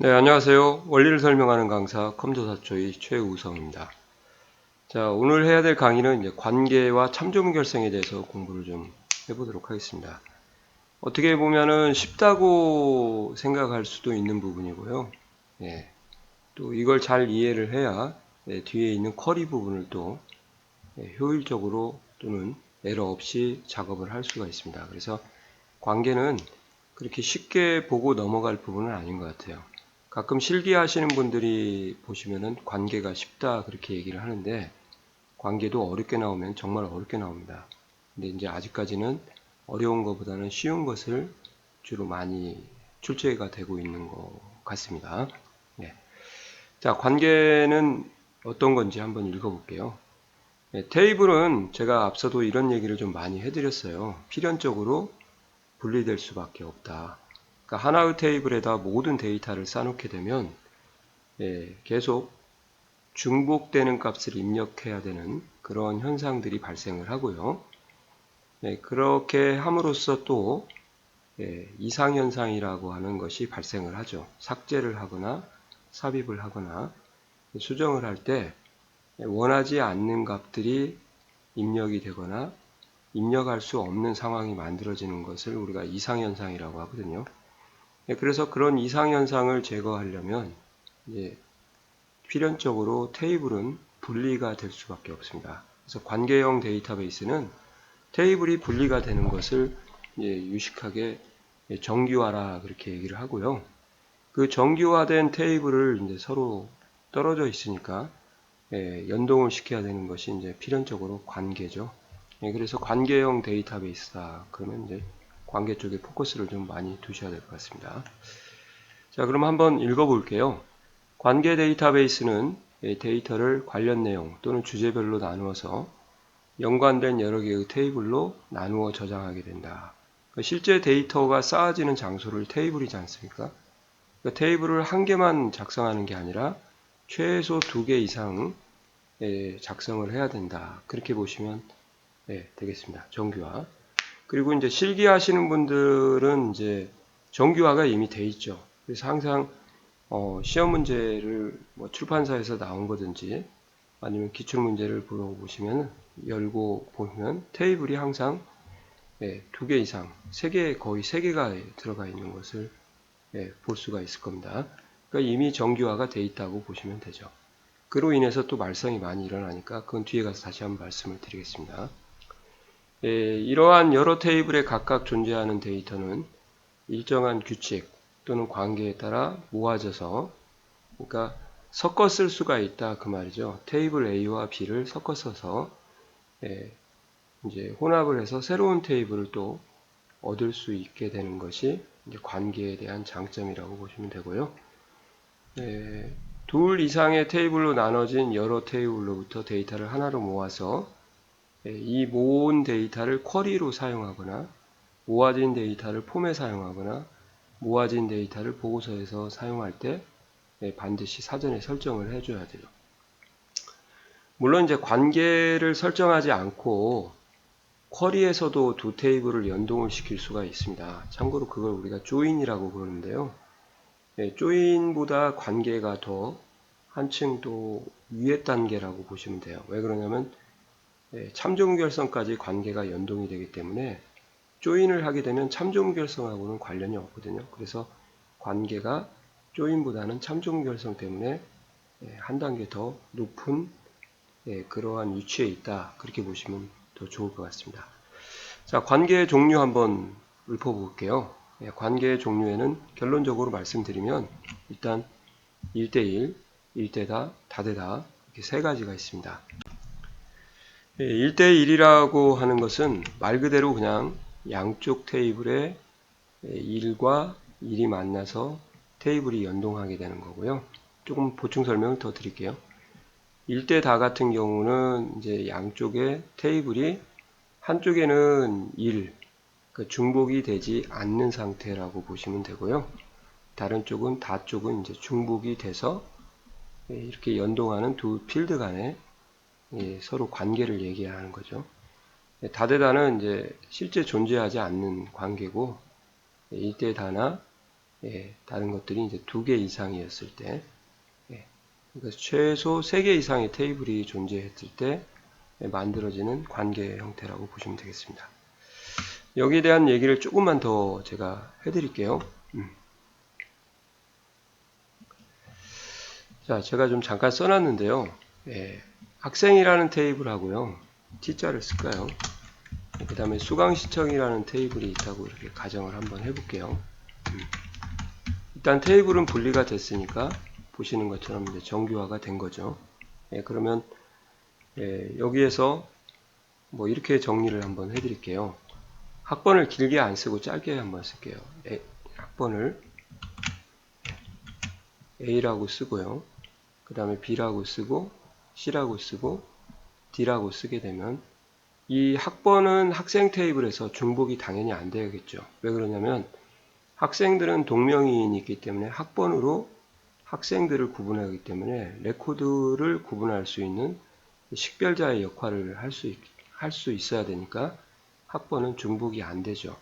네, 안녕하세요. 원리를 설명하는 강사 컴퓨터사초의 최우성입니다. 자, 오늘 해야 될 강의는 이제 관계와 참조문결성에 대해서 공부를 좀 해보도록 하겠습니다. 어떻게 보면은 쉽다고 생각할 수도 있는 부분이고요. 예, 또 이걸 잘 이해를 해야 뒤에 있는 쿼리 부분을 또 효율적으로 또는 에러 없이 작업을 할 수가 있습니다. 그래서 관계는 그렇게 쉽게 보고 넘어갈 부분은 아닌 것 같아요. 가끔 실기하시는 분들이 보시면은 관계가 쉽다 그렇게 얘기를 하는데 관계도 어렵게 나오면 정말 어렵게 나옵니다. 근데 이제 아직까지는 어려운 것보다는 쉬운 것을 주로 많이 출제가 되고 있는 것 같습니다. 네. 자, 관계는 어떤 건지 한번 읽어볼게요. 네, 테이블은 제가 앞서도 이런 얘기를 좀 많이 해드렸어요. 필연적으로 분리될 수밖에 없다. 그러니까 하나의 테이블에다 모든 데이터를 쌓아놓게 되면 계속 중복되는 값을 입력해야 되는 그런 현상들이 발생을 하고요. 그렇게 함으로써 또 이상현상이라고 하는 것이 발생을 하죠. 삭제를 하거나 삽입을 하거나 수정을 할 때 원하지 않는 값들이 입력이 되거나 입력할 수 없는 상황이 만들어지는 것을 우리가 이상현상이라고 하거든요. 그래서 그런 이상현상을 제거하려면 이제 필연적으로 테이블은 분리가 될 수밖에 없습니다. 그래서 관계형 데이터베이스는 테이블이 분리가 되는 것을 유식하게 정규화라 그렇게 얘기를 하고요. 그 정규화된 테이블을 이제 서로 떨어져 있으니까 연동을 시켜야 되는 것이 이제 필연적으로 관계죠. 그래서 관계형 데이터베이스다. 그러면 이제 관계 쪽에 포커스를 좀 많이 두셔야 될 것 같습니다. 자, 그럼 한번 읽어볼게요. 관계 데이터베이스는 데이터를 관련 내용 또는 주제별로 나누어서 연관된 여러 개의 테이블로 나누어 저장하게 된다. 실제 데이터가 쌓아지는 장소를 테이블이지 않습니까? 테이블을 한 개만 작성하는 게 아니라 최소 2개 이상 작성을 해야 된다. 그렇게 보시면 되겠습니다. 정규화. 그리고 이제 실기하시는 분들은 이제 정규화가 이미 돼 있죠. 그래서 항상 시험 문제를 뭐 출판사에서 나온 거든지 아니면 기출 문제를 보시면 열고 보면 테이블이 항상 2개 이상, 3개, 거의 3개가 들어가 있는 것을 볼 수가 있을 겁니다. 그러니까 이미 정규화가 돼 있다고 보시면 되죠. 그로 인해서 또 말썽이 많이 일어나니까 그건 뒤에 가서 다시 한번 말씀을 드리겠습니다. 이러한 여러 테이블에 각각 존재하는 데이터는 일정한 규칙 또는 관계에 따라 모아져서 그러니까 섞어 쓸 수가 있다 그 말이죠. 테이블 A와 B를 섞어 써서 이제 혼합을 해서 새로운 테이블을 또 얻을 수 있게 되는 것이 이제 관계에 대한 장점이라고 보시면 되고요. 둘 이상의 테이블로 나눠진 여러 테이블로부터 데이터를 하나로 모아서 이 모은 데이터를 쿼리로 사용하거나 모아진 데이터를 폼에 사용하거나 모아진 데이터를 보고서에서 사용할 때 반드시 사전에 설정을 해줘야 돼요. 물론 이제 관계를 설정하지 않고 쿼리에서도 두 테이블을 연동을 시킬 수가 있습니다. 참고로 그걸 우리가 조인이라고 부르는데요. 조인보다 관계가 더 한층 또 위에 단계라고 보시면 돼요. 왜 그러냐면 참조무결성까지 관계가 연동이 되기 때문에 조인을 하게 되면 참조무결성하고는 관련이 없거든요. 그래서 관계가 조인보다는 참조무결성 때문에 한 단계 더 높은 그러한 위치에 있다. 그렇게 보시면 더 좋을 것 같습니다. 자, 관계의 종류 한번 읊어볼게요. 관계의 종류에는 결론적으로 말씀드리면 일단 1대1, 1대다, 다대다 이렇게 세 가지가 있습니다. 1대1이라고 하는 것은 말 그대로 그냥 양쪽 테이블에 1과 1이 만나서 테이블이 연동하게 되는 거고요. 조금 보충 설명을 더 드릴게요. 1대 다 같은 경우는 이제 양쪽에 테이블이 한쪽에는 1, 그러니까 중복이 되지 않는 상태라고 보시면 되고요. 다른 쪽은 다 쪽은 이제 중복이 돼서 이렇게 연동하는 두 필드 간에 서로 관계를 얘기하는 거죠. 다대다는 이제 실제 존재하지 않는 관계고 1대 다나 다른 것들이 이제 2개 이상이었을 때, 그러니까 최소 3개 이상의 테이블이 존재했을 때 만들어지는 관계 형태라고 보시면 되겠습니다. 여기에 대한 얘기를 조금만 더 제가 해드릴게요. 자, 제가 좀 잠깐 써놨는데요. 학생이라는 테이블하고요. T자를 쓸까요? 그 다음에 수강 신청이라는 테이블이 있다고 이렇게 가정을 한번 해볼게요. 일단 테이블은 분리가 됐으니까 보시는 것처럼 이제 정규화가 된 거죠. 그러면 여기에서 뭐 이렇게 정리를 한번 해드릴게요. 학번을 길게 안 쓰고 짧게 한번 쓸게요. 학번을 A라고 쓰고요. 그 다음에 B라고 쓰고 C라고 쓰고 D라고 쓰게 되면 이 학번은 학생 테이블에서 중복이 당연히 안 되겠죠. 왜 그러냐면 학생들은 동명이인이 있기 때문에 학번으로 학생들을 구분하기 때문에 레코드를 구분할 수 있는 식별자의 역할을 할 수 있어야 되니까 학번은 중복이 안 되죠.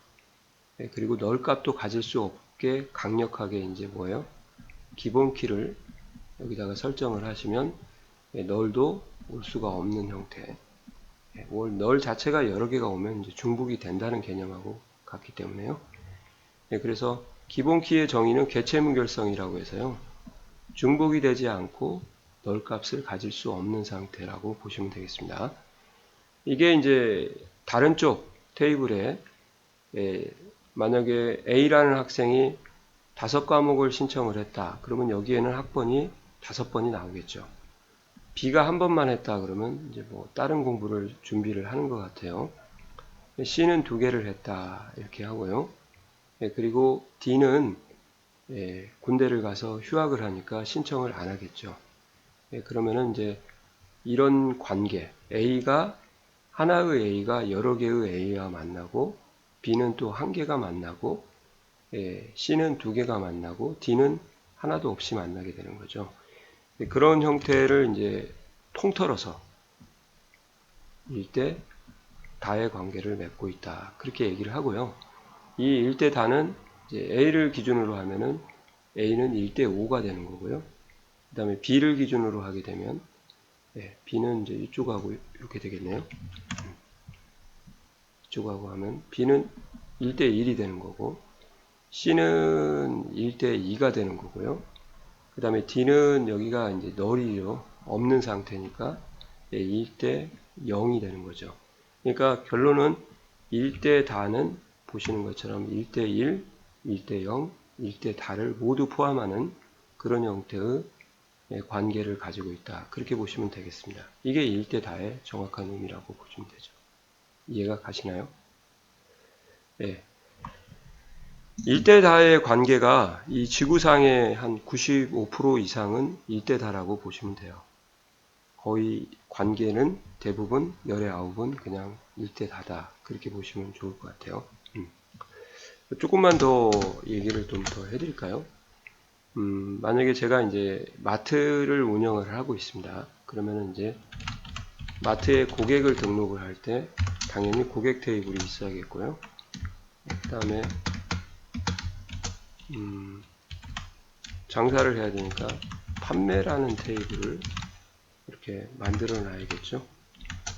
그리고 널 값도 가질 수 없게 강력하게 이제 뭐예요? 기본 키를 여기다가 설정을 하시면 널도 올 수가 없는 형태. 널 자체가 여러 개가 오면 이제 중복이 된다는 개념하고 같기 때문에요. 그래서 기본 키의 정의는 개체무결성이라고 해서요. 중복이 되지 않고 널 값을 가질 수 없는 상태라고 보시면 되겠습니다. 이게 이제 다른 쪽 테이블에 만약에 A라는 학생이 5과목을 신청을 했다. 그러면 여기에는 학번이 5번이 나오겠죠. B가 한 번만 했다. 그러면 이제 뭐 다른 공부를 준비를 하는 것 같아요. C는 2개를 했다. 이렇게 하고요. 그리고 D는 군대를 가서 휴학을 하니까 신청을 안 하겠죠. 그러면은 이제 이런 관계, 하나의 A가 여러 개의 A와 만나고, B는 또 1개가 만나고, C는 2개가 만나고, D는 하나도 없이 만나게 되는 거죠. 그런 형태를 이제 통틀어서 일대 다의 관계를 맺고 있다. 그렇게 얘기를 하고요. 이 일대 다는 이제 A를 기준으로 하면은 A는 1대 5가 되는 거고요. 그 다음에 B를 기준으로 하게 되면 B는 이제 이쪽하고 이렇게 되겠네요. 이쪽하고 하면 B는 1대 1이 되는 거고 C는 1대 2가 되는 거고요. 그 다음에 D는 여기가 이제 널이요. 없는 상태니까 1대 0이 되는 거죠. 그러니까 결론은 1대 다는 보시는 것처럼 1대 1, 1대 0, 1대 다를 모두 포함하는 그런 형태의 관계를 가지고 있다. 그렇게 보시면 되겠습니다. 이게 1대 다의 정확한 의미라고 보시면 되죠. 이해가 가시나요? 네. 1대 다의 관계가 이 지구상의 한 95% 이상은 1대 다라고 보시면 돼요. 거의 관계는 대부분 열의 9은 그냥 1대 다다. 그렇게 보시면 좋을 것 같아요. 조금만 더 얘기를 좀 더 해드릴까요? 만약에 제가 이제 마트를 운영을 하고 있습니다. 그러면 이제 마트에 고객을 등록을 할 때 당연히 고객 테이블이 있어야겠고요. 그 다음에 장사를 해야 되니까 판매라는 테이블을 이렇게 만들어 놔야겠죠.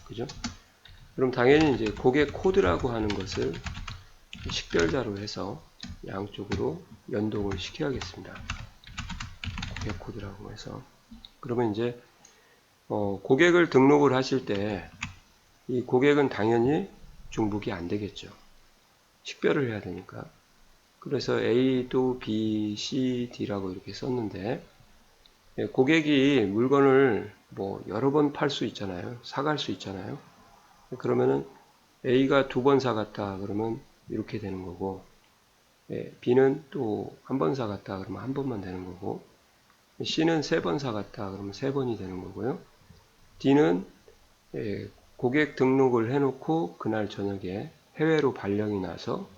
그죠? 그럼 당연히 이제 고객 코드라고 하는 것을 식별자로 해서 양쪽으로 연동을 시켜야겠습니다. 고객 코드라고 해서. 그러면 이제 고객을 등록을 하실 때 이 고객은 당연히 중복이 안 되겠죠. 식별을 해야 되니까. 그래서 A 또 B, C, D라고 이렇게 썼는데 고객이 물건을 뭐 여러 번 팔 수 있잖아요. 사갈 수 있잖아요. 그러면은 A가 2번 사갔다 그러면 이렇게 되는 거고 B는 또 한 번 사갔다 그러면 한 번만 되는 거고 C는 3번 사갔다 그러면 3번이 되는 거고요. D는 고객 등록을 해놓고 그날 저녁에 해외로 발령이 나서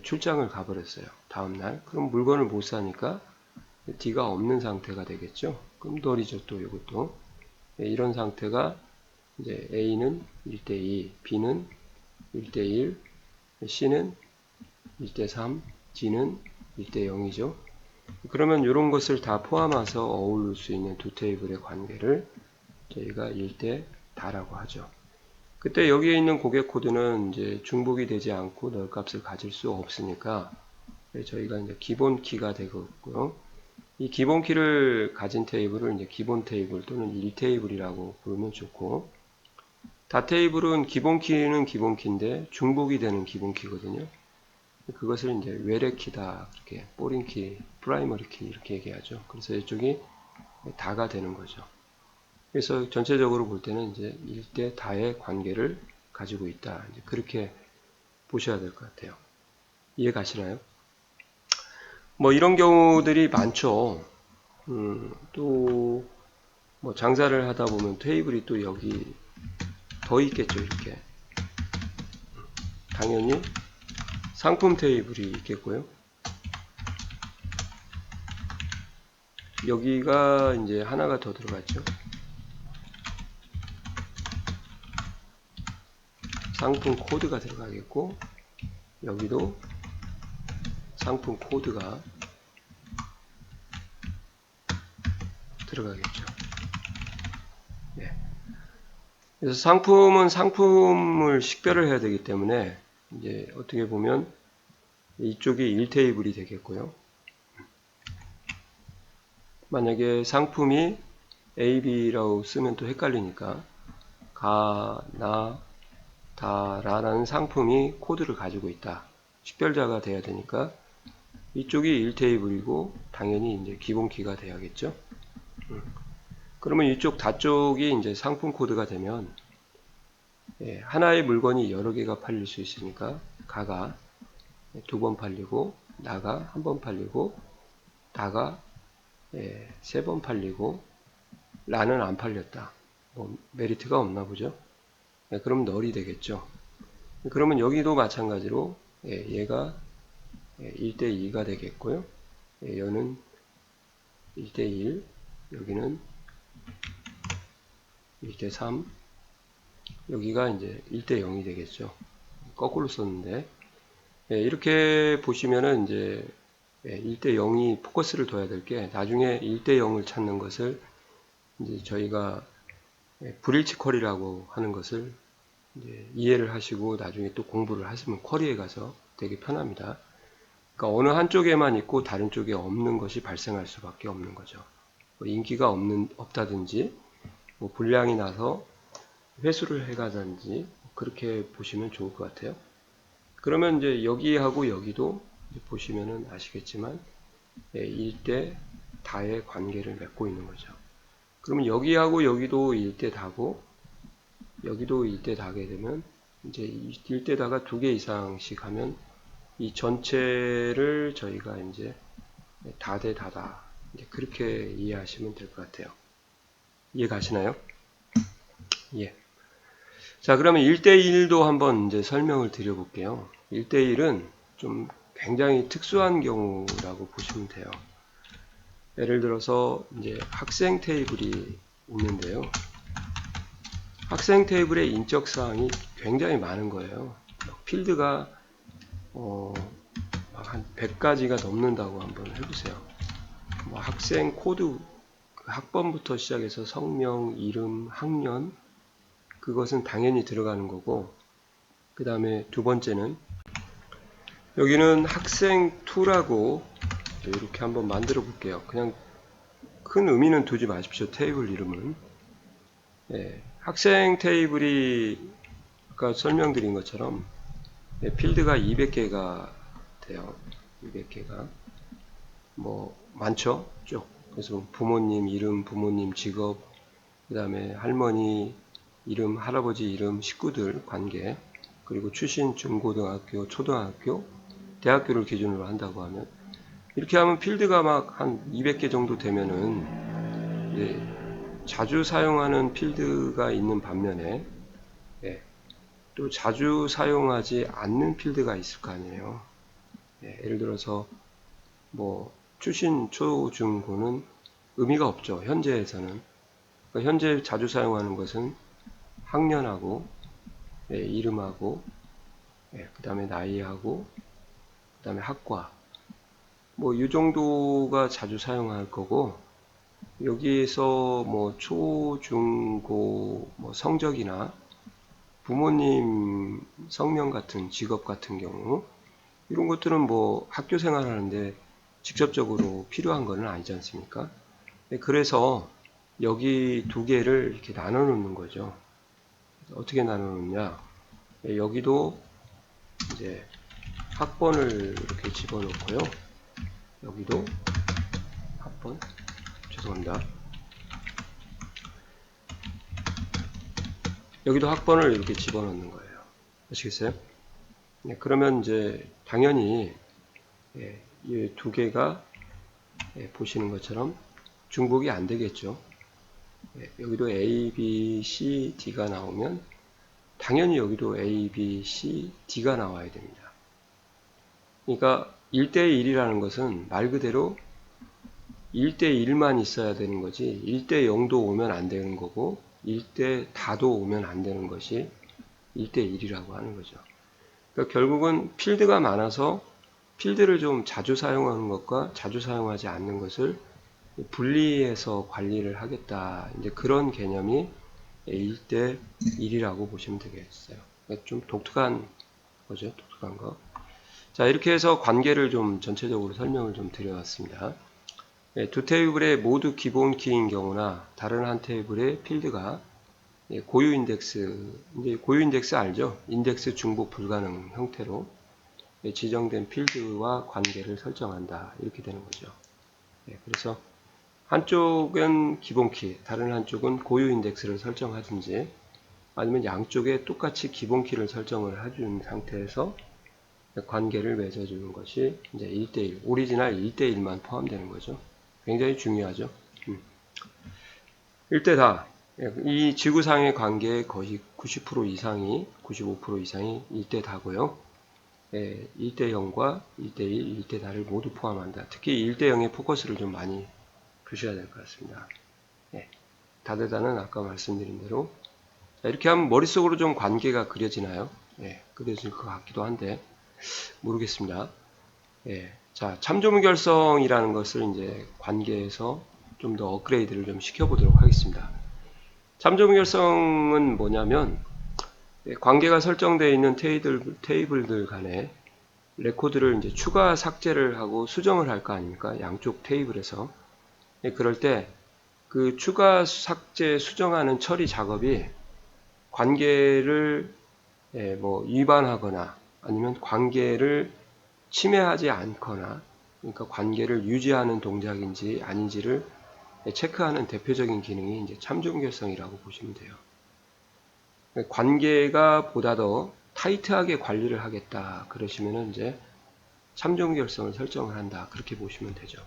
출장을 가버렸어요. 다음날. 그럼 물건을 못 사니까 D가 없는 상태가 되겠죠. 그럼 널이죠. 또 이것도. 이런 상태가 이제 A는 1대 2, B는 1대 1, C는 1대 3, D는 1대 0이죠. 그러면 이런 것을 다 포함해서 어울릴 수 있는 두 테이블의 관계를 저희가 1대 다라고 하죠. 그때 여기에 있는 고객 코드는 이제 중복이 되지 않고 널 값을 가질 수 없으니까 저희가 이제 기본 키가 되겠고요. 이 기본 키를 가진 테이블을 이제 기본 테이블 또는 1테이블이라고 부르면 좋고, 다 테이블은 기본 키는 기본 키인데 중복이 되는 기본 키거든요. 그것을 이제 외래 키다, 이렇게 포린 키, 프라이머리 키 이렇게 얘기하죠. 그래서 이쪽이 다가 되는 거죠. 그래서 전체적으로 볼 때는 이제 1대 다의 관계를 가지고 있다. 이제 그렇게 보셔야 될 것 같아요. 이해 가시나요? 뭐 이런 경우들이 많죠. 또 뭐 장사를 하다 보면 테이블이 또 여기 더 있겠죠. 이렇게 당연히 상품 테이블이 있겠고요. 여기가 이제 하나가 더 들어갔죠. 상품 코드가 들어가겠고, 여기도 상품 코드가 들어가겠죠. 네. 그래서 상품은 상품을 식별을 해야 되기 때문에 이제 어떻게 보면 이쪽이 1테이블이 되겠고요. 만약에 상품이 A, B라고 쓰면 또 헷갈리니까 가, 나, 다, 라는 상품이 코드를 가지고 있다. 식별자가 돼야 되니까 이쪽이 1테이블이고 당연히 이제 기본 키가 돼야겠죠. 그러면 이쪽 다 쪽이 이제 상품 코드가 되면 하나의 물건이 여러 개가 팔릴 수 있으니까 가가 2번 팔리고 나가 1번 팔리고 다가 3번 팔리고 라는 안 팔렸다. 뭐 메리트가 없나 보죠. 그럼 널이 되겠죠. 그러면 여기도 마찬가지로 얘가 1대 2가 되겠고요. 얘는 1대 1, 여기는 1대 3, 여기가 이제 1대 0이 되겠죠. 거꾸로 썼는데 이렇게 보시면은 이제 1대 0이 포커스를 둬야 될 게, 나중에 1대 0을 찾는 것을 이제 저희가 브릿지 쿼리라고 하는 것을 이제 이해를 하시고 나중에 또 공부를 하시면 쿼리에 가서 되게 편합니다. 그러니까 어느 한쪽에만 있고 다른 쪽에 없는 것이 발생할 수밖에 없는 거죠. 뭐 인기가 없다든지 뭐 불량이 나서 회수를 해가든지 그렇게 보시면 좋을 것 같아요. 그러면 이제 여기하고 여기도 보시면은 아시겠지만 1대 다의 관계를 맺고 있는 거죠. 그러면 여기하고 여기도 1대 다고 여기도 1대 다게 되면 이제 1대 다가 2개 이상씩 하면 이 전체를 저희가 이제 다대 다다 이제 그렇게 이해하시면 될 것 같아요. 이해 가시나요? 예. 자, 그러면 1대1도 한번 이제 설명을 드려볼게요. 1대1은 좀 굉장히 특수한 경우라고 보시면 돼요. 예를 들어서 이제 학생 테이블이 있는데요. 학생 테이블의 인적 사항이 굉장히 많은 거예요. 필드가 한 100가지가 넘는다고 한번 해보세요. 뭐 학생 코드, 학번부터 시작해서 성명, 이름, 학년, 그것은 당연히 들어가는 거고, 그 다음에 두 번째는 여기는 학생2라고 이렇게 한번 만들어 볼게요. 그냥 큰 의미는 두지 마십시오. 테이블 이름은. 학생 테이블이 아까 설명드린 것처럼 필드가 200개가 돼요. 200개가. 뭐 많죠? 쭉. 그래서 부모님 이름, 부모님 직업, 그 다음에 할머니 이름, 할아버지 이름, 식구들 관계, 그리고 출신 중고등학교, 초등학교, 대학교를 기준으로 한다고 하면 이렇게 하면 필드가 막 한 200개 정도 되면은 자주 사용하는 필드가 있는 반면에 또 자주 사용하지 않는 필드가 있을 거 아니에요. 예를 들어서 뭐 출신 초, 중, 고는 의미가 없죠. 현재에서는. 그러니까 현재 자주 사용하는 것은 학년하고 이름하고 그 다음에 나이하고 그 다음에 학과 뭐 이 정도가 자주 사용할 거고, 여기에서 뭐 초, 중, 고 뭐 성적이나 부모님 성명 같은 직업 같은 경우, 이런 것들은 뭐 학교 생활하는데 직접적으로 필요한 거는 아니지 않습니까? 그래서 여기 두 개를 이렇게 나눠 놓는 거죠. 어떻게 나눠 놓냐? 여기도 이제 학번을 이렇게 집어넣고요. 여기도 학번, 죄송합니다. 여기도 학번을 이렇게 집어넣는 거예요. 아시겠어요? 네, 그러면 이제 당연히 이 두 개가 보시는 것처럼 중복이 안 되겠죠. 여기도 A, B, C, D가 나오면 당연히 여기도 A, B, C, D가 나와야 됩니다. 그러니까 1대1이라는 것은 말 그대로 1대1만 있어야 되는 거지 1대0도 오면 안 되는 거고 1대 다도 오면 안 되는 것이 1대1이라고 하는 거죠. 그러니까 결국은 필드가 많아서 필드를 좀 자주 사용하는 것과 자주 사용하지 않는 것을 분리해서 관리를 하겠다. 이제 그런 개념이 1대1이라고 보시면 되겠어요. 좀 독특한 거죠. 독특한 거. 자, 이렇게 해서 관계를 좀 전체적으로 설명을 좀 드려왔습니다. 두 테이블의 모두 기본 키인 경우나 다른 한 테이블의 필드가 고유 인덱스, 이제 고유 인덱스 알죠? 인덱스 중복 불가능 형태로 지정된 필드와 관계를 설정한다. 이렇게 되는 거죠. 그래서 한쪽은 기본키, 다른 한쪽은 고유 인덱스를 설정하든지 아니면 양쪽에 똑같이 기본키를 설정을 해준 상태에서 관계를 맺어주는 것이 이제 1대1, 오리지널 1대1만 포함되는 거죠. 굉장히 중요하죠. 1대4. 이 지구상의 관계의 거의 90% 이상이, 95% 이상이 1대4고요. 1대0과 1대1, 1대4를 모두 포함한다. 특히 1대0에 포커스를 좀 많이 두셔야 될 것 같습니다. 다대다는 아까 말씀드린 대로 이렇게 하면 머릿속으로 좀 관계가 그려지나요? 그려질 것 같기도 한데 모르겠습니다. 자, 참조무결성이라는 것을 이제 관계에서 좀 더 업그레이드를 좀 시켜보도록 하겠습니다. 참조무결성은 뭐냐면 관계가 설정되어 있는 테이블들 간에 레코드를 이제 추가 삭제를 하고 수정을 할 거 아닙니까? 양쪽 테이블에서. 그럴 때 그 추가 삭제 수정하는 처리 작업이 관계를 뭐 위반하거나 아니면 관계를 침해하지 않거나 그러니까 관계를 유지하는 동작인지 아닌지를 체크하는 대표적인 기능이 이제 참조무결성이라고 보시면 돼요. 관계가 보다 더 타이트하게 관리를 하겠다 그러시면은 이제 참조무결성을 설정을 한다 그렇게 보시면 되죠.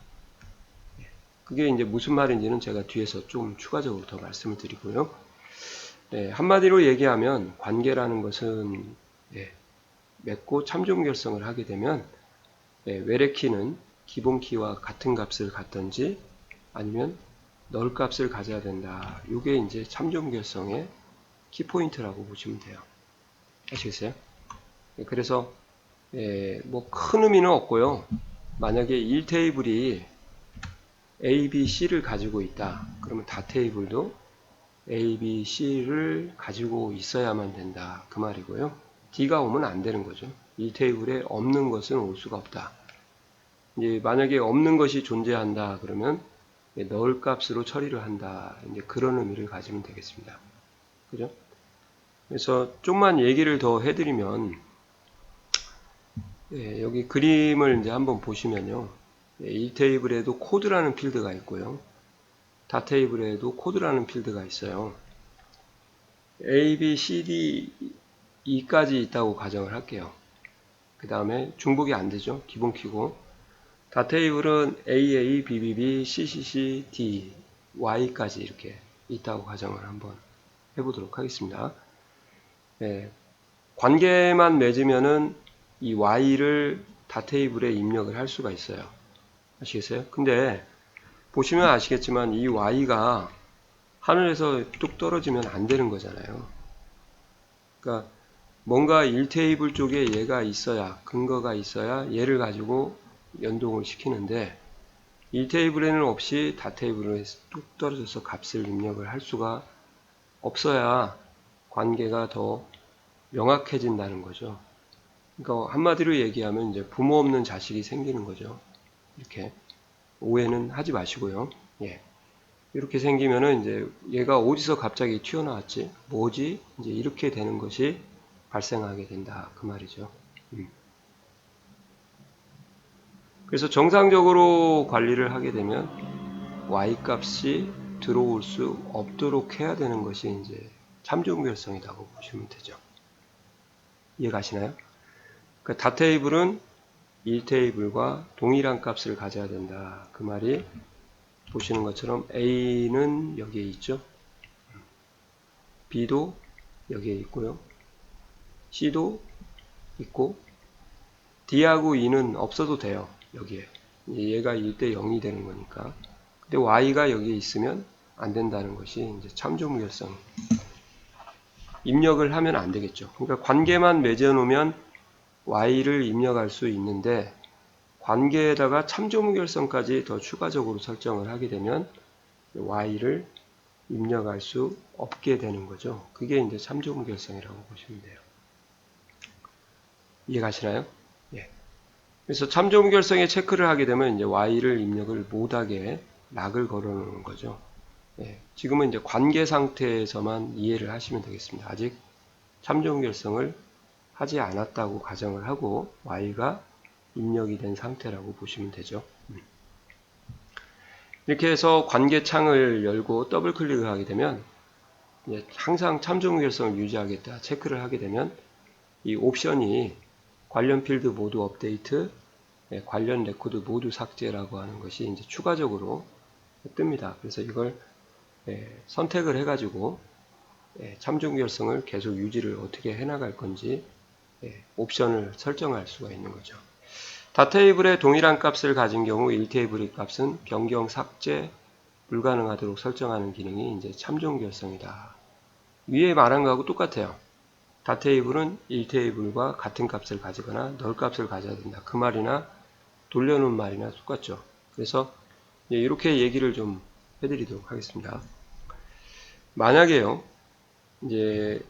그게 이제 무슨 말인지는 제가 뒤에서 좀 추가적으로 더 말씀을 드리고요. 한마디로 얘기하면 관계라는 것은 맺고 참조무결성을 하게 되면 외래키는 기본키와 같은 값을 갖든지 아니면 널 값을 가져야 된다. 이게 이제 참조무결성의 키포인트라고 보시면 돼요. 아시겠어요? 그래서 뭐 큰 의미는 없고요. 만약에 1테이블이 A, B, C를 가지고 있다. 그러면 다 테이블도 A, B, C를 가지고 있어야만 된다. 그 말이고요. D가 오면 안 되는 거죠. 이 테이블에 없는 것은 올 수가 없다. 이제 만약에 없는 것이 존재한다. 그러면 넣을 값으로 처리를 한다. 이제 그런 의미를 가지면 되겠습니다. 그죠? 그래서 좀만 얘기를 더 해드리면 여기 그림을 이제 한번 보시면요. 이 테이블에도 코드라는 필드가 있고요. 다 테이블에도 코드라는 필드가 있어요. A, B, C, D, E까지 있다고 가정을 할게요. 그 다음에 중복이 안 되죠. 기본키고. 다 테이블은 A, A, B, B, B, C, C, C, D, Y까지 이렇게 있다고 가정을 한번 해보도록 하겠습니다. 관계만 맺으면은 이 Y를 다 테이블에 입력을 할 수가 있어요. 아시겠어요? 근데 보시면 아시겠지만 이 Y가 하늘에서 뚝 떨어지면 안 되는 거잖아요. 그러니까 뭔가 1테이블 쪽에 얘가 있어야, 근거가 있어야 얘를 가지고 연동을 시키는데 이 테이블에는 없이 다 테이블에 뚝 떨어져서 값을 입력을 할 수가 없어야 관계가 더 명확해진다는 거죠. 그러니까 한마디로 얘기하면 이제 부모 없는 자식이 생기는 거죠. 이렇게 오해는 하지 마시고요. 예. 이렇게 생기면은 이제 얘가 어디서 갑자기 튀어나왔지? 뭐지? 이제 이렇게 되는 것이 발생하게 된다. 그 말이죠. 그래서 정상적으로 관리를 하게 되면 y 값이 들어올 수 없도록 해야 되는 것이 이제 참조무결성이라고 보시면 되죠. 이해가시나요? 그러니까 다 테이블은 1테이블과 동일한 값을 가져야 된다. 그 말이 보시는 것처럼 A는 여기에 있죠. B도 여기에 있고요. C도 있고 D하고 E는 없어도 돼요. 여기에. 얘가 1대 0이 되는 거니까. 근데 Y가 여기에 있으면 안 된다는 것이 이제 참조무결성. 입력을 하면 안 되겠죠. 그러니까 관계만 맺어놓으면 Y를 입력할 수 있는데 관계에다가 참조무결성까지 더 추가적으로 설정을 하게 되면 Y를 입력할 수 없게 되는 거죠. 그게 이제 참조무결성이라고 보시면 돼요. 이해가시나요? 예. 그래서 참조무결성에 체크를 하게 되면 이제 Y를 입력을 못하게 락을 걸어 놓는 거죠. 예. 지금은 이제 관계 상태에서만 이해를 하시면 되겠습니다. 아직 참조무결성을 하지 않았다고 가정을 하고 Y가 입력이 된 상태라고 보시면 되죠. 이렇게 해서 관계창을 열고 더블 클릭을 하게 되면 항상 참조무결성을 유지하겠다 체크를 하게 되면 이 옵션이 관련 필드 모두 업데이트, 관련 레코드 모두 삭제라고 하는 것이 이제 추가적으로 뜹니다. 그래서 이걸 선택을 해가지고 참조무결성을 계속 유지를 어떻게 해나갈 건지 옵션을 설정할 수가 있는 거죠. 다 테이블에 동일한 값을 가진 경우 1테이블의 값은 변경 삭제 불가능하도록 설정하는 기능이 이제 참조무결성이다. 위에 말한 거하고 똑같아요. 다 테이블은 1테이블과 같은 값을 가지거나 널 값을 가져야 된다. 그 말이나 돌려놓은 말이나 똑같죠. 그래서 이렇게 얘기를 좀 해드리도록 하겠습니다. 만약에요, 이제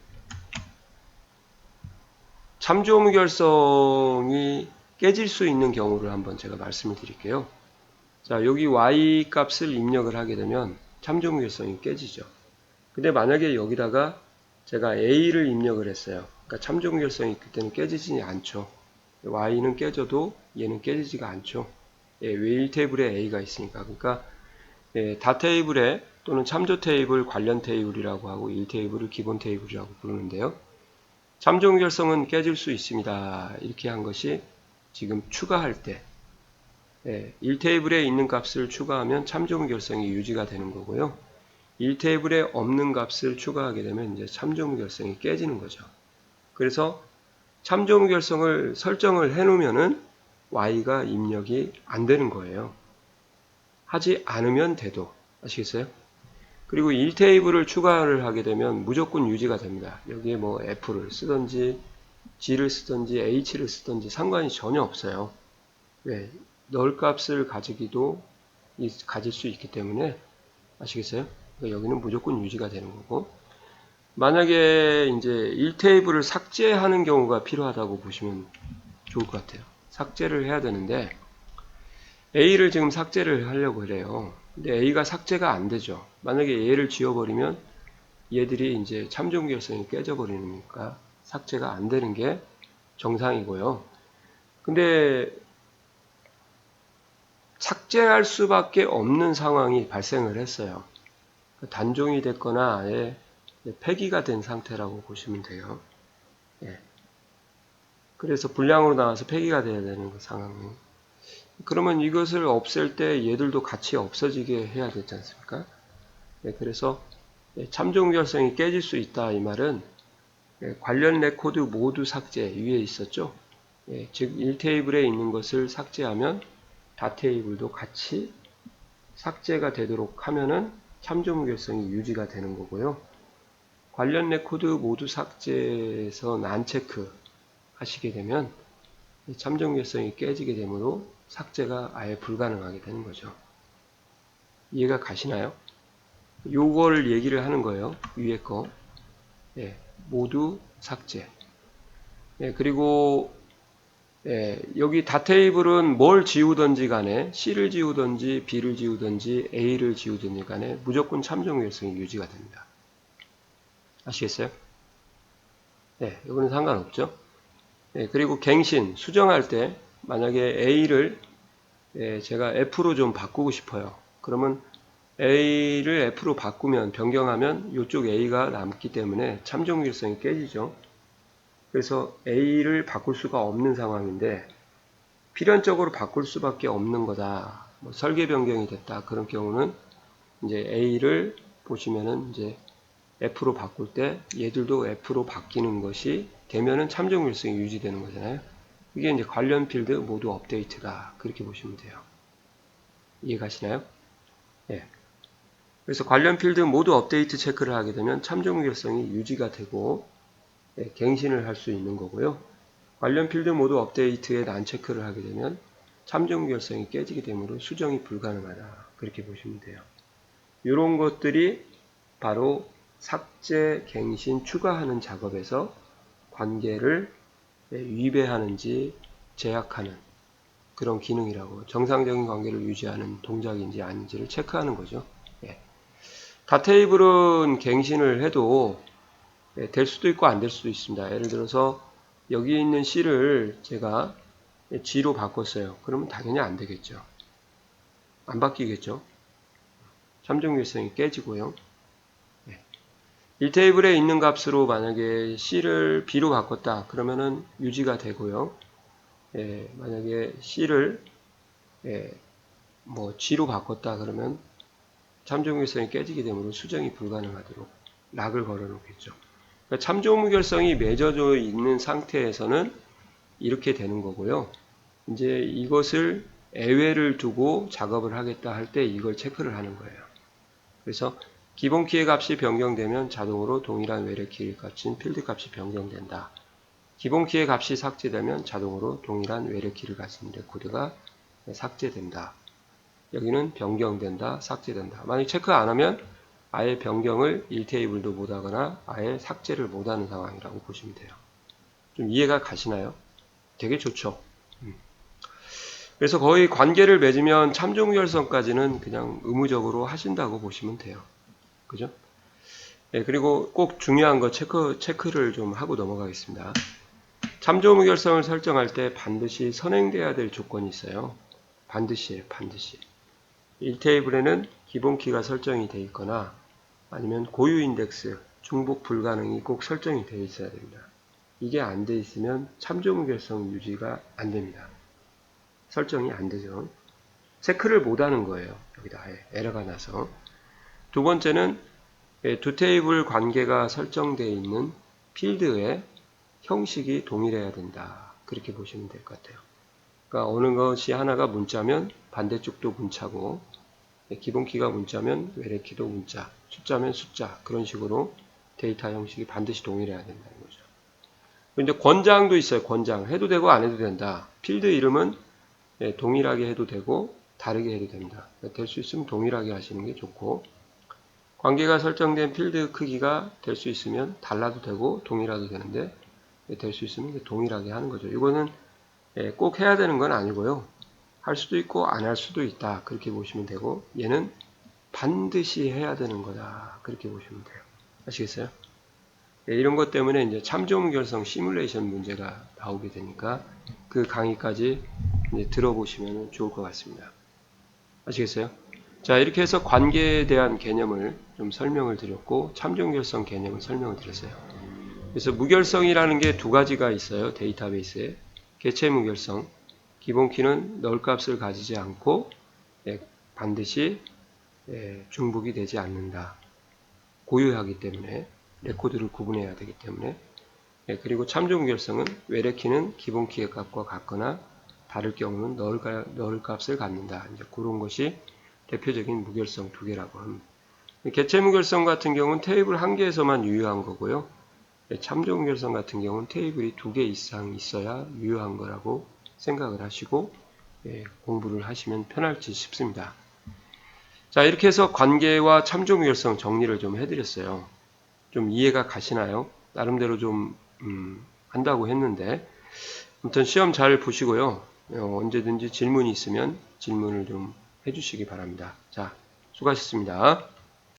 참조무결성이 깨질 수 있는 경우를 한번 제가 말씀을 드릴게요. 자, 여기 y 값을 입력을 하게 되면 참조무결성이 깨지죠. 근데 만약에 여기다가 제가 a를 입력을 했어요. 그러니까 참조무결성이 있기 때문에 깨지지 않죠. y는 깨져도 얘는 깨지지가 않죠. 왜 1테이블에 a가 있으니까. 그러니까 다 테이블에 또는 참조 테이블 관련 테이블이라고 하고 1테이블을 기본 테이블이라고 부르는데요. 참조무결성은 깨질 수 있습니다. 이렇게 한 것이 지금 추가할 때 1테이블에 있는 값을 추가하면 참조무결성이 유지가 되는 거고요. 1테이블에 없는 값을 추가하게 되면 이제 참조무결성이 깨지는 거죠. 그래서 참조무결성을 설정을 해놓으면은 y가 입력이 안 되는 거예요. 하지 않으면 돼도. 아시겠어요? 그리고 1테이블을 추가를 하게 되면 무조건 유지가 됩니다. 여기에 뭐 F를 쓰든지 G를 쓰든지 H를 쓰든지 상관이 전혀 없어요. 왜? 널 값을 가지기도 가질 수 있기 때문에 아시겠어요? 그러니까 여기는 무조건 유지가 되는 거고 만약에 이제 1테이블을 삭제하는 경우가 필요하다고 보시면 좋을 것 같아요. 삭제를 해야 되는데 A를 지금 삭제를 하려고 해요. 근데 A가 삭제가 안 되죠. 만약에 얘를 지워버리면 얘들이 이제 참조무결성이 깨져버리니까 삭제가 안 되는 게 정상이고요. 근데 삭제할 수밖에 없는 상황이 발생을 했어요. 단종이 됐거나 아예 폐기가 된 상태라고 보시면 돼요. 예. 그래서 불량으로 나와서 폐기가 돼야 되는 그 상황이. 그러면 이것을 없앨 때 얘들도 같이 없어지게 해야 되지 않습니까? 예, 그래서 참조무결성이 깨질 수 있다 이 말은 관련 레코드 모두 삭제 위에 있었죠. 예, 즉 1테이블에 있는 것을 삭제하면 다 테이블도 같이 삭제가 되도록 하면은 참조무결성이 유지가 되는 거고요. 관련 레코드 모두 삭제에서 난체크 하시게 되면 참조무결성이 깨지게 되므로 삭제가 아예 불가능하게 되는 거죠. 이해가 가시나요? 요걸 얘기를 하는 거예요. 위에 거. 예, 모두 삭제. 예, 그리고 여기 다 테이블은 뭘 지우든지 간에 C를 지우든지 B를 지우든지 A를 지우든지 간에 무조건 참정유일성이 유지가 됩니다. 아시겠어요? 네, 이거는 상관없죠. 네, 그리고 갱신, 수정할 때 만약에 A를 제가 F로 좀 바꾸고 싶어요. 그러면 A를 F로 바꾸면, 변경하면 이쪽 A가 남기 때문에 참정유일성이 깨지죠. 그래서 A를 바꿀 수가 없는 상황인데 필연적으로 바꿀 수밖에 없는 거다. 뭐 설계 변경이 됐다. 그런 경우는 이제 A를 보시면은 이제 F로 바꿀 때 얘들도 F로 바뀌는 것이 되면은 참정유일성이 유지되는 거잖아요. 이게 이제 관련 필드 모두 업데이트다. 그렇게 보시면 돼요. 이해가시나요? 예. 그래서 관련 필드 모두 업데이트 체크를 하게 되면 참정유일성이 유지가 되고 갱신을 할 수 있는 거고요. 관련 필드 모두 업데이트에 난 체크를 하게 되면 참정유일성이 깨지게 되므로 수정이 불가능하다. 그렇게 보시면 돼요. 이런 것들이 바로 삭제, 갱신, 추가하는 작업에서 관계를 위배하는지 제약하는 그런 기능이라고, 정상적인 관계를 유지하는 동작인지 아닌지를 체크하는 거죠. 다 테이블은 갱신을 해도 될 수도 있고 안 될 수도 있습니다. 예를 들어서 여기 있는 C를 제가 G로 바꿨어요. 그러면 당연히 안 되겠죠. 안 바뀌겠죠. 참정유일성이 깨지고요. 1테이블에 있는 값으로 만약에 C를 B로 바꿨다. 그러면은 유지가 되고요. 만약에 C를 뭐 G로 바꿨다. 그러면 참조무결성이 깨지게 되므로 수정이 불가능하도록 락을 걸어 놓겠죠. 그러니까 참조무결성이 맺어져 있는 상태에서는 이렇게 되는 거고요. 이제 이것을 애외를 두고 작업을 하겠다 할 때 이걸 체크를 하는 거예요. 그래서 기본 키의 값이 변경되면 자동으로 동일한 외래 키 값인 필드 값이 변경된다. 기본 키의 값이 삭제되면 자동으로 동일한 외래 키를 가진 레코드가 삭제된다. 여기는 변경된다, 삭제된다. 만약 체크 안 하면 아예 변경을 1테이블도 못하거나 아예 삭제를 못하는 상황이라고 보시면 돼요. 좀 이해가 가시나요? 되게 좋죠. 그래서 거의 관계를 맺으면 참조무결성까지는 그냥 의무적으로 하신다고 보시면 돼요. 그죠? 그리고 꼭 중요한 거 체크를 좀 하고 넘어가겠습니다. 참조무결성을 설정할 때 반드시 선행돼야 될 조건이 있어요. 반드시예요, 반드시. 1테이블에는 기본 키가 설정이 되어 있거나 아니면 고유 인덱스, 중복 불가능이 꼭 설정이 되어 있어야 됩니다. 이게 안 돼 있으면 참조무결성 유지가 안 됩니다. 설정이 안 되죠. 체크를 못 하는 거예요. 여기다 에러가 나서. 두 번째는 두 테이블 관계가 설정되어 있는 필드의 형식이 동일해야 된다. 그렇게 보시면 될 것 같아요. 그러니까 어느 것이 하나가 문자면 반대쪽도 문자고, 기본 키가 문자면 외래 키도 문자, 숫자면 숫자, 그런 식으로 데이터 형식이 반드시 동일해야 된다는 거죠. 근데 권장도 있어요. 권장. 해도 되고 안 해도 된다. 필드 이름은 동일하게 해도 되고 다르게 해도 됩니다. 될 수 있으면 동일하게 하시는 게 좋고, 관계가 설정된 필드 크기가 될 수 있으면 달라도 되고 동일하도 되는데 될 수 있으면 동일하게 하는 거죠. 이거는 꼭 해야 되는 건 아니고요. 할 수도 있고 안 할 수도 있다. 그렇게 보시면 되고, 얘는 반드시 해야 되는 거다. 그렇게 보시면 돼요. 아시겠어요? 이런 것 때문에 이제 참조무결성 시뮬레이션 문제가 나오게 되니까 그 강의까지 이제 들어보시면 좋을 것 같습니다. 아시겠어요? 자, 이렇게 해서 관계에 대한 개념을 좀 설명을 드렸고, 참조무결성 개념을 설명을 드렸어요. 그래서 무결성이라는 게 두 가지가 있어요. 데이터베이스에. 개체 무결성. 기본 키는 널 값을 가지지 않고 반드시 중복이 되지 않는다. 고유하기 때문에 레코드를 구분해야 되기 때문에. 그리고 참조무결성은 외래 키는 기본 키의 값과 같거나 다를 경우는 널 값을 갖는다. 이제 그런 것이 대표적인 무결성 두 개라고 합니다. 개체 무결성 같은 경우는 테이블 한 개에서만 유효한 거고요. 참조무결성 같은 경우는 테이블이 두 개 이상 있어야 유효한 거라고 생각을 하시고, 공부를 하시면 편할지 싶습니다. 자, 이렇게 해서 관계와 참조무결성 정리를 좀 해드렸어요. 좀 이해가 가시나요? 나름대로 좀 한다고 했는데 아무튼 시험 잘 보시고요. 언제든지 질문이 있으면 질문을 좀 해주시기 바랍니다. 자, 수고하셨습니다.